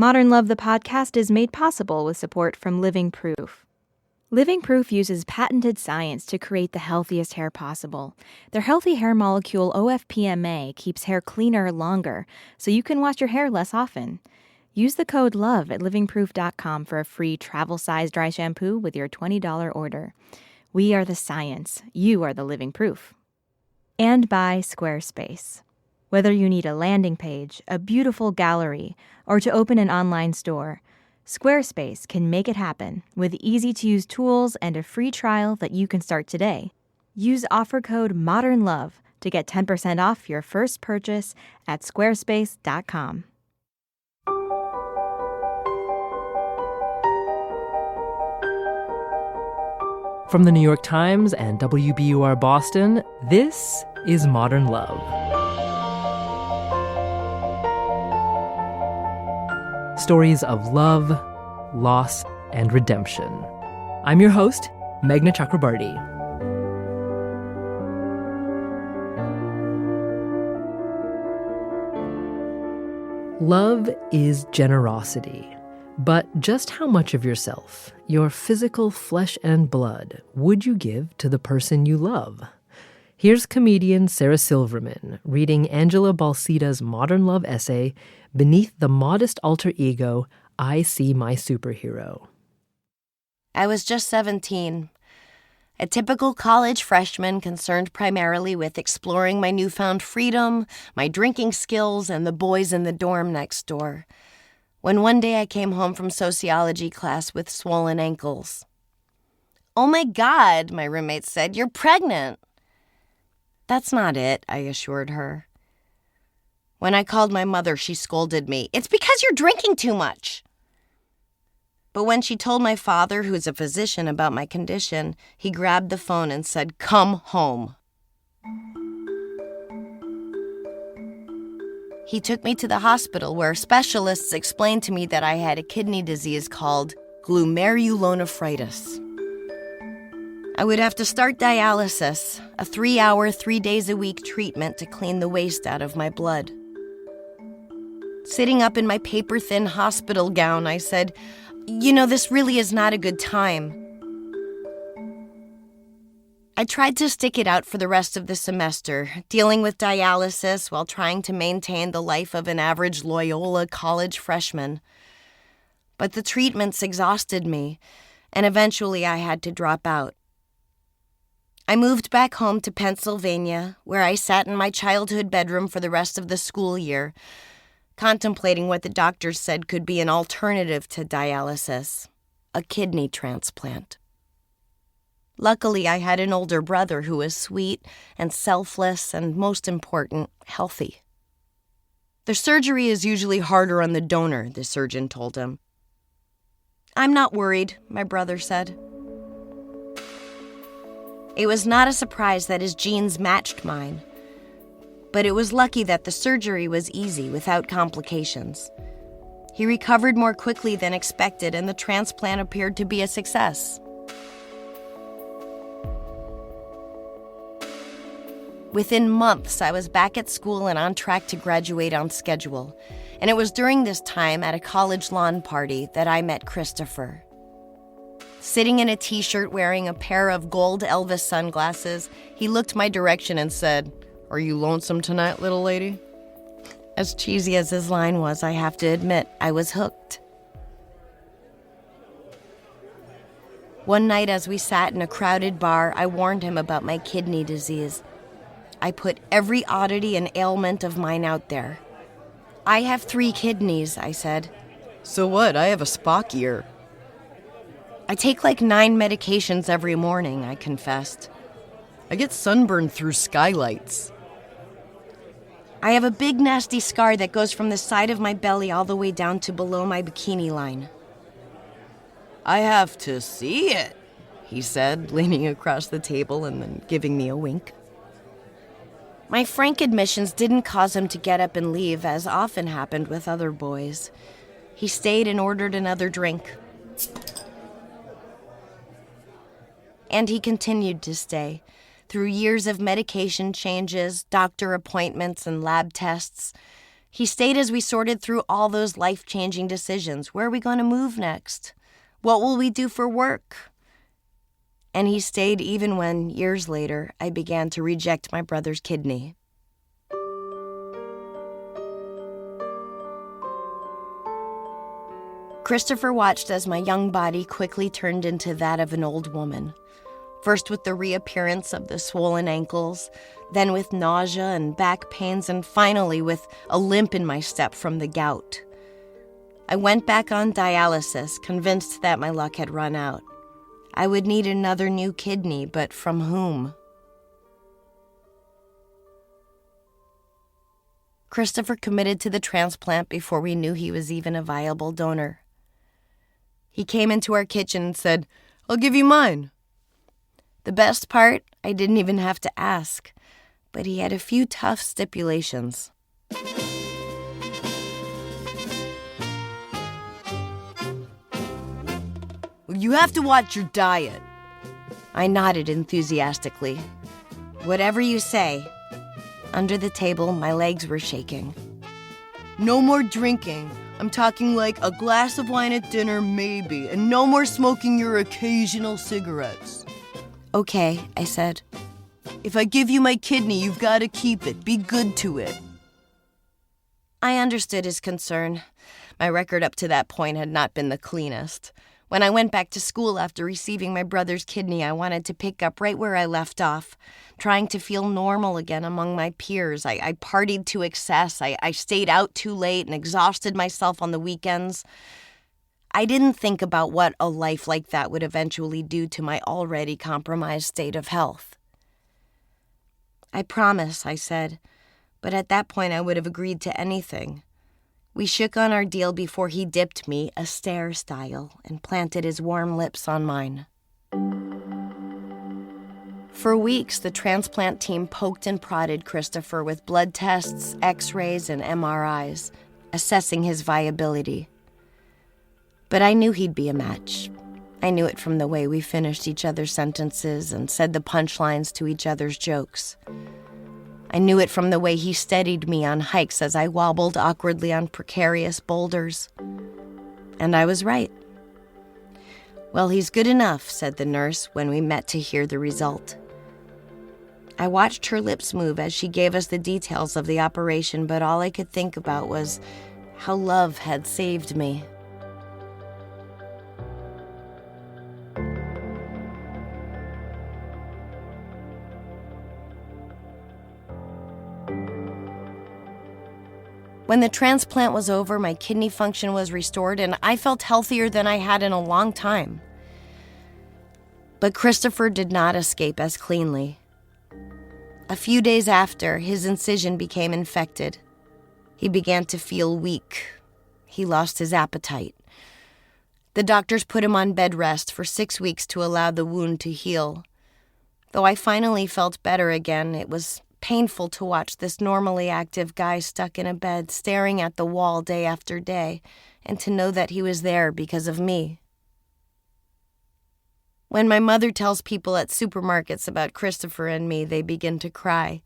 Modern Love, the podcast, is made possible with support from Living Proof. Living Proof uses patented science to create the healthiest hair possible. Their healthy hair molecule OFPMA keeps hair cleaner longer, so you can wash your hair less often. Use the code LOVE at livingproof.com for a free travel-size dry shampoo with your $20 order. We are the science. You are the living proof. And by Squarespace. Whether you need a landing page, a beautiful gallery, or to open an online store, Squarespace can make it happen with easy-to-use tools and a free trial that you can start today. Use offer code MODERNLOVE to get 10% off your first purchase at squarespace.com. From the New York Times and WBUR Boston, this is Modern Love. Stories of love, loss, and redemption. I'm your host, Meghna Chakrabarty. Love is generosity. But just how much of yourself, your physical flesh and blood, would you give to the person you love? Here's comedian Sarah Silverman reading Angela Balsida's Modern Love essay, Beneath the Modest Alter Ego, I See My Superhero. I was just 17, a typical college freshman concerned primarily with exploring my newfound freedom, my drinking skills, and the boys in the dorm next door, when one day I came home from sociology class with swollen ankles. "Oh my God," my roommate said, "you're pregnant." "That's not it," I assured her. When I called my mother, she scolded me. "It's because you're drinking too much." But when she told my father, who's a physician, about my condition, he grabbed the phone and said, "Come home." He took me to the hospital where specialists explained to me that I had a kidney disease called glomerulonephritis. I would have to start dialysis, a 3-hour, 3 days a week treatment to clean the waste out of my blood. Sitting up in my paper-thin hospital gown, I said, this really is not a good time." I tried to stick it out for the rest of the semester, dealing with dialysis while trying to maintain the life of an average Loyola college freshman. But the treatments exhausted me, and eventually I had to drop out. I moved back home to Pennsylvania, where I sat in my childhood bedroom for the rest of the school year, contemplating what the doctors said could be an alternative to dialysis, a kidney transplant. Luckily, I had an older brother who was sweet and selfless and, most important, healthy. "The surgery is usually harder on the donor," the surgeon told him. "I'm not worried," my brother said. It was not a surprise that his genes matched mine, but it was lucky that the surgery was easy without complications. He recovered more quickly than expected, and the transplant appeared to be a success. Within months, I was back at school and on track to graduate on schedule, and it was during this time at a college lawn party that I met Christopher. Sitting in a t-shirt wearing a pair of gold Elvis sunglasses, he looked my direction and said, "Are you lonesome tonight, little lady?" As cheesy as his line was, I have to admit, I was hooked. One night as we sat in a crowded bar, I warned him about my kidney disease. I put every oddity and ailment of mine out there. "I have 3 kidneys," I said. "So what? I have a Spock ear." "I take like 9 medications every morning," I confessed. "I get sunburned through skylights." "I have a big nasty scar that goes from the side of my belly all the way down to below my bikini line." "I have to see it," he said, leaning across the table and then giving me a wink. My frank admissions didn't cause him to get up and leave, as often happened with other boys. He stayed and ordered another drink. And he continued to stay, through years of medication changes, doctor appointments, and lab tests, He stayed as we sorted through all those life-changing decisions. Where are we going to move next? What will we do for work? And he stayed even when, years later, I began to reject my brother's kidney. Christopher watched as my young body quickly turned into that of an old woman. First with the reappearance of the swollen ankles, then with nausea and back pains, and finally with a limp in my step from the gout. I went back on dialysis, convinced that my luck had run out. I would need another new kidney, but from whom? Christopher committed to the transplant before we knew he was even a viable donor. He came into our kitchen and said, "I'll give you mine." The best part, I didn't even have to ask, but he had a few tough stipulations. You have to watch your diet. I nodded enthusiastically. Whatever you say. Under the table, my legs were shaking. No more drinking. I'm talking like a glass of wine at dinner, maybe, and no more smoking your occasional cigarettes. Okay, I said. If I give you my kidney, you've got to keep it. Be good to it. I understood his concern. My record up to that point had not been the cleanest. When I went back to school after receiving my brother's kidney, I wanted to pick up right where I left off, trying to feel normal again among my peers. I partied to excess. I stayed out too late and exhausted myself on the weekends. I didn't think about what a life like that would eventually do to my already compromised state of health. "I promise," I said, but at that point I would have agreed to anything. We shook on our deal before he dipped me, Astaire style, and planted his warm lips on mine. For weeks, the transplant team poked and prodded Christopher with blood tests, x-rays, and MRIs, assessing his viability. But I knew he'd be a match. I knew it from the way we finished each other's sentences and said the punchlines to each other's jokes. I knew it from the way he steadied me on hikes as I wobbled awkwardly on precarious boulders. And I was right. "Well, he's good enough," said the nurse when we met to hear the result. I watched her lips move as she gave us the details of the operation, but all I could think about was how love had saved me. When the transplant was over, my kidney function was restored, and I felt healthier than I had in a long time. But Christopher did not escape as cleanly. A few days after, his incision became infected. He began to feel weak. He lost his appetite. The doctors put him on bed rest for 6 weeks to allow the wound to heal. Though I finally felt better again, it was painful to watch this normally active guy stuck in a bed, staring at the wall day after day, and to know that he was there because of me. When my mother tells people at supermarkets about Christopher and me, they begin to cry.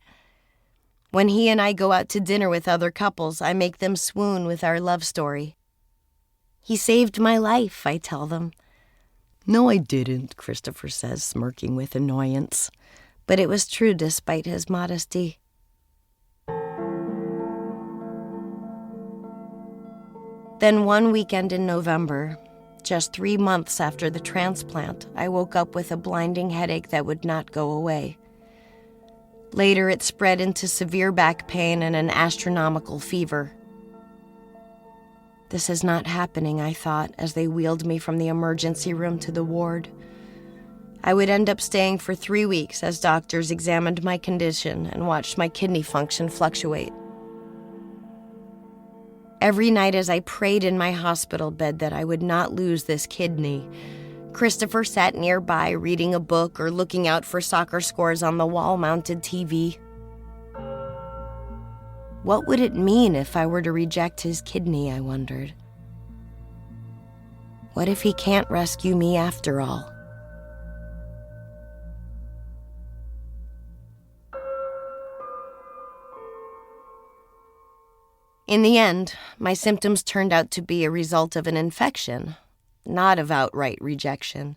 When he and I go out to dinner with other couples, I make them swoon with our love story. "He saved my life," I tell them. "No, I didn't," Christopher says, smirking with annoyance. But it was true despite his modesty. Then one weekend in November, just 3 months after the transplant, I woke up with a blinding headache that would not go away. Later, it spread into severe back pain and an astronomical fever. This is not happening, I thought, as they wheeled me from the emergency room to the ward. I would end up staying for 3 weeks as doctors examined my condition and watched my kidney function fluctuate. Every night as I prayed in my hospital bed that I would not lose this kidney, Christopher sat nearby reading a book or looking out for soccer scores on the wall-mounted TV. What would it mean if I were to reject his kidney, I wondered. What if he can't rescue me after all? In the end, my symptoms turned out to be a result of an infection, not of outright rejection.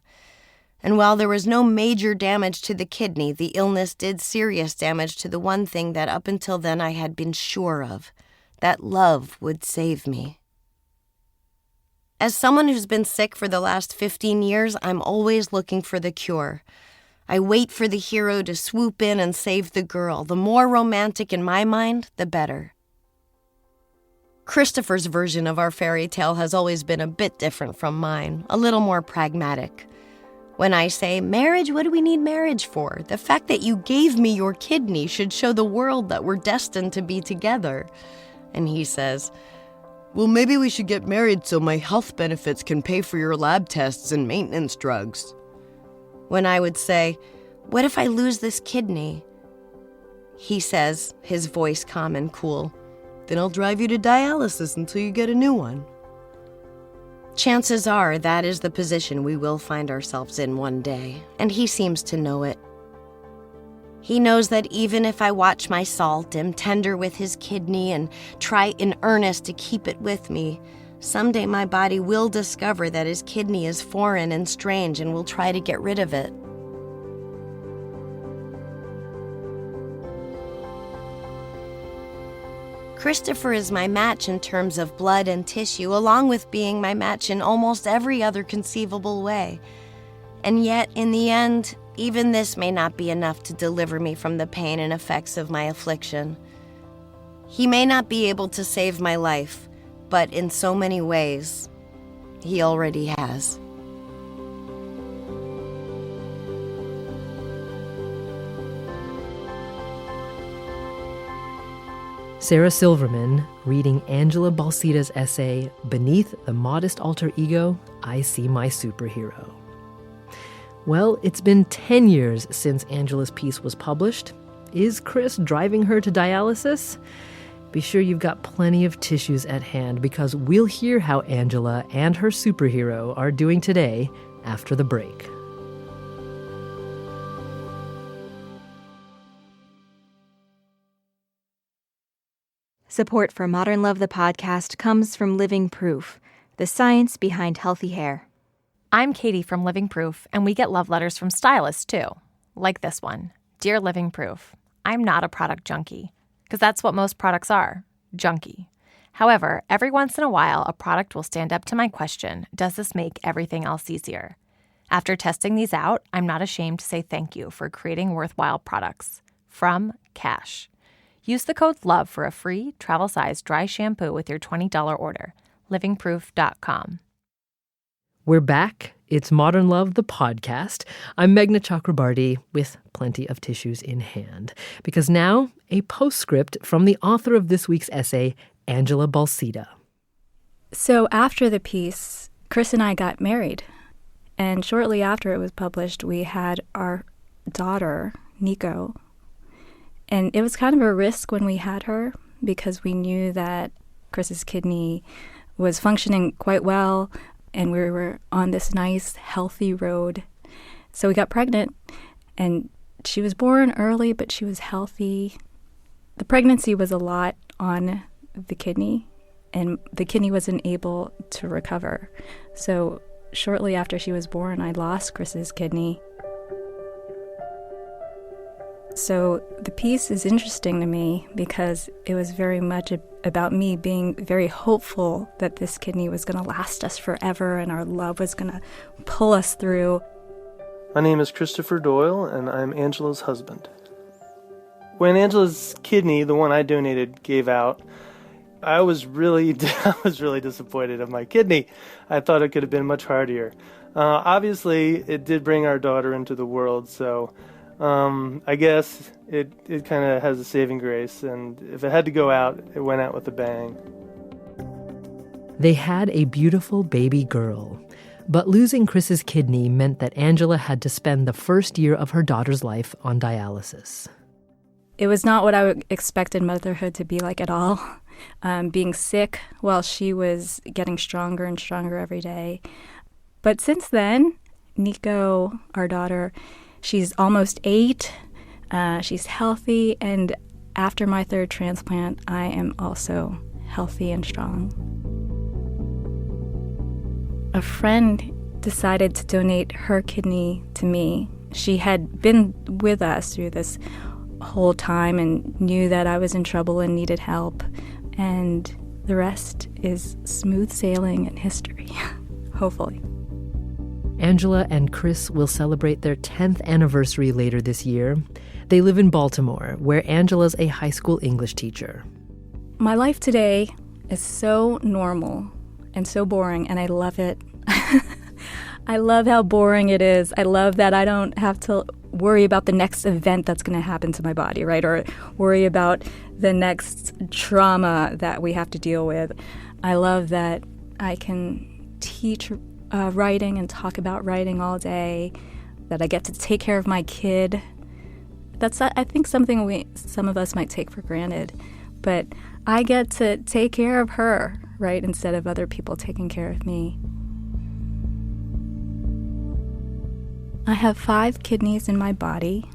And while there was no major damage to the kidney, the illness did serious damage to the one thing that up until then I had been sure of, that love would save me. As someone who's been sick for the last 15 years, I'm always looking for the cure. I wait for the hero to swoop in and save the girl. The more romantic in my mind, the better. Christopher's version of our fairy tale has always been a bit different from mine, a little more pragmatic. When I say, marriage, what do we need marriage for? The fact that you gave me your kidney should show the world that we're destined to be together. And he says, well, maybe we should get married so my health benefits can pay for your lab tests and maintenance drugs. When I would say, what if I lose this kidney? He says, his voice calm and cool, then I'll drive you to dialysis until you get a new one. Chances are that is the position we will find ourselves in one day, and he seems to know it. He knows that even if I watch my salt, am tender with his kidney, and try in earnest to keep it with me, someday my body will discover that his kidney is foreign and strange and will try to get rid of it. Christopher is my match in terms of blood and tissue, along with being my match in almost every other conceivable way. And yet, in the end, even this may not be enough to deliver me from the pain and effects of my affliction. He may not be able to save my life, but in so many ways, he already has. Sarah Silverman reading Angela Balsita's essay, Beneath the Modest Alter Ego, I See My Superhero. Well, it's been 10 years since Angela's piece was published. Is Chris driving her to dialysis? Be sure you've got plenty of tissues at hand, because we'll hear how Angela and her superhero are doing today after the break. Support for Modern Love the podcast comes from Living Proof, the science behind healthy hair. I'm Katie from Living Proof, and we get love letters from stylists, too. Like this one. Dear Living Proof, I'm not a product junkie, because that's what most products are, junky. However, every once in a while, a product will stand up to my question, does this make everything else easier? After testing these out, I'm not ashamed to say thank you for creating worthwhile products. From Cash. Use the code LOVE for a free travel-size dry shampoo with your $20 order. livingproof.com. We're back. It's Modern Love, the podcast. I'm Meghna Chakrabarty with plenty of tissues in hand. Because now, a postscript from the author of this week's essay, Angela Balsita. So after the piece, Chris and I got married. And shortly after it was published, we had our daughter, Nico. And it was kind of a risk when we had her, because we knew that Chris's kidney was functioning quite well, and we were on this nice, healthy road. So we got pregnant, and she was born early, but she was healthy. The pregnancy was a lot on the kidney, and the kidney wasn't able to recover. So shortly after she was born, I lost Chris's kidney. So the piece is interesting to me because it was very much about me being very hopeful that this kidney was going to last us forever and our love was going to pull us through. My name is Christopher Doyle, and I'm Angela's husband. When Angela's kidney, the one I donated, gave out, I was really disappointed of my kidney. I thought it could have been much hardier. Obviously, it did bring our daughter into the world, so I guess it kind of has a saving grace, and if it had to go out, it went out with a bang. They had a beautiful baby girl, but losing Chris's kidney meant that Angela had to spend the first year of her daughter's life on dialysis. It was not what I expected motherhood to be like at all. Being sick while she was getting stronger and stronger every day. But since then, Nico, our daughter, she's almost 8. She's healthy, and after my third transplant, I am also healthy and strong. A friend decided to donate her kidney to me. She had been with us through this whole time and knew that I was in trouble and needed help. And the rest is smooth sailing and history, hopefully. Angela and Chris will celebrate their 10th anniversary later this year. They live in Baltimore, where Angela's a high school English teacher. My life today is so normal and so boring, and I love it. I love how boring it is. I love that I don't have to worry about the next event that's going to happen to my body, right? Or worry about the next trauma that we have to deal with. I love that I can teach writing and talk about writing all day, that I get to take care of my kid. That's, I think, something some of us might take for granted. But I get to take care of her, right, instead of other people taking care of me. I have 5 kidneys in my body.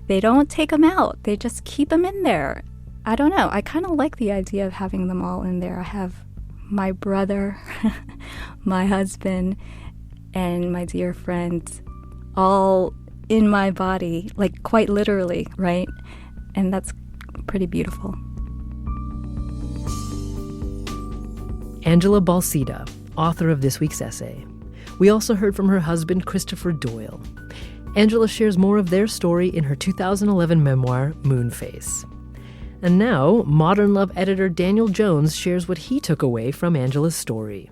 They don't take them out. They just keep them in there. I don't know. I kind of like the idea of having them all in there. I have my brother, my husband, and my dear friends all in my body, like quite literally, right? And that's pretty beautiful. Angela Balsita, author of this week's essay. We also heard from her husband, Christopher Doyle. Angela shares more of their story in her 2011 memoir, Moonface. And now, Modern Love editor Daniel Jones shares what he took away from Angela's story.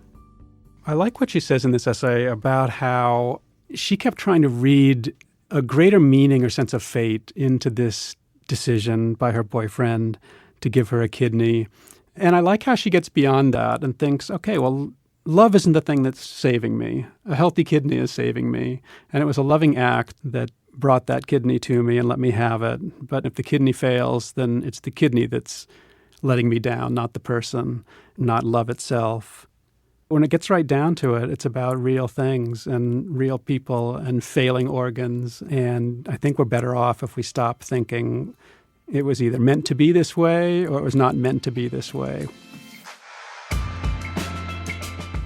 I like what she says in this essay about how she kept trying to read a greater meaning or sense of fate into this decision by her boyfriend to give her a kidney. And I like how she gets beyond that and thinks, okay, well, love isn't the thing that's saving me. A healthy kidney is saving me. And it was a loving act that brought that kidney to me and let me have it. But if the kidney fails, then it's the kidney that's letting me down, not the person, not love itself. When it gets right down to it, it's about real things and real people and failing organs. And I think we're better off if we stop thinking it was either meant to be this way or it was not meant to be this way.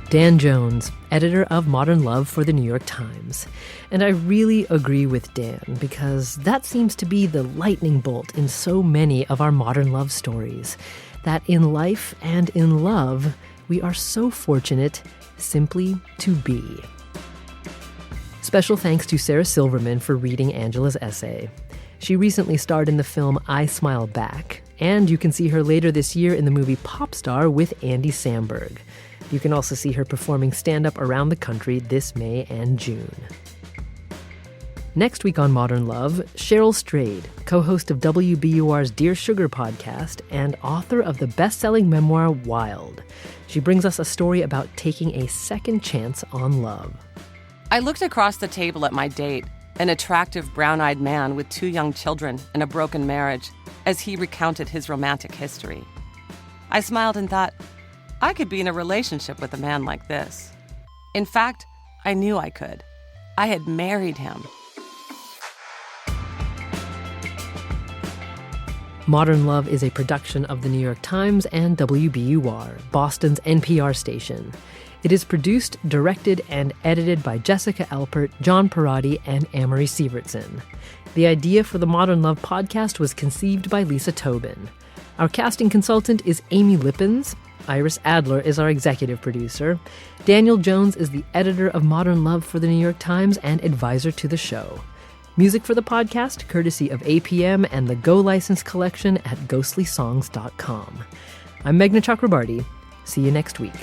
Dan Jones, editor of Modern Love for the New York Times. And I really agree with Dan because that seems to be the lightning bolt in so many of our modern love stories, that in life and in love, we are so fortunate simply to be. Special thanks to Sarah Silverman for reading Angela's essay. She recently starred in the film I Smile Back, and you can see her later this year in the movie Pop Star with Andy Samberg. You can also see her performing stand-up around the country this May and June. Next week on Modern Love, Cheryl Strayed, co-host of WBUR's Dear Sugar podcast and author of the best-selling memoir Wild. She brings us a story about taking a second chance on love. I looked across the table at my date, an attractive brown-eyed man with 2 young children and a broken marriage, as he recounted his romantic history. I smiled and thought, I could be in a relationship with a man like this. In fact, I knew I could. I had married him. Modern Love is a production of the New York Times and WBUR, Boston's NPR station. It is produced, directed, and edited by Jessica Alpert, John Perotti, and Amory Sievertson. The idea for the Modern Love podcast was conceived by Lisa Tobin. Our casting consultant is Amy Lippens. Iris Adler is our executive producer. Daniel Jones is the editor of Modern Love for the New York Times and advisor to the show. Music for the podcast, courtesy of APM and the Go License collection at ghostrysongs.com. I'm Meghna Chakrabarty. See you next week.